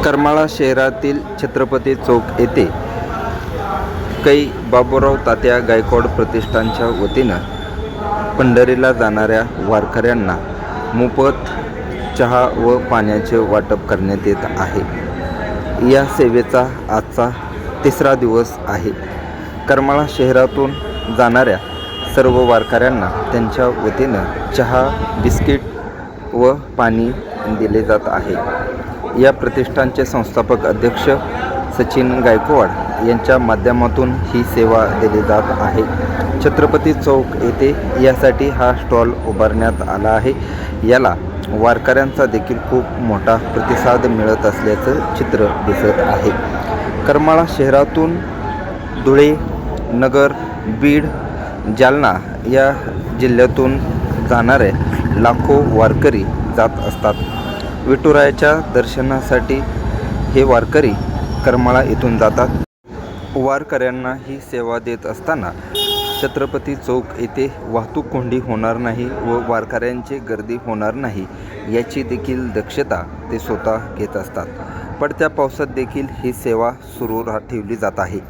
करमाळा शहरातील छत्रपती चौक येथे कै बाबूराव तात्या गायकवाड प्रतिष्ठानच्या वतीनं पंढरीला जाणाऱ्या वारकऱ्यांना मोफत चहा व पाण्याचे वाटप करण्यात येत आहे। या सेवेचा आजचा तिसरा दिवस आहे। करमाळा शहरातून जाणाऱ्या सर्व वारकऱ्यांना त्यांच्या वतीनं चहा, बिस्किट व पाणी दिले जात आहे। या प्रतिष्ठानचे संस्थापक अध्यक्ष सचिन गायकवाड यांच्या माध्यमातून ही सेवा दिली जात आहे। छत्रपती चौक येथे यासाठी हा स्टॉल उभारण्यात आला आहे। याला वारकऱ्यांचा देखील खूप मोठा प्रतिसाद मिळत असल्याचं चित्र दिसत आहे। करमाळा शहरातून धुळे, नगर, बीड, जालना या जिल्ह्यातून जाणारे लाखो वारकरी जात असतात। विठुरायाच्या दर्शनासाठी हे वारकरी करमाळा येथून जातात। वारकऱ्यांना ही सेवा देत असताना छत्रपती चौक येथे वाहतूक कोंडी होणार नाही व वारकऱ्यांची गर्दी होणार नाही याची देखील दक्षता ते स्वतः घेत असतात। पडत्या पावसात देखील ही सेवा सुरू ठेवली जात आहे।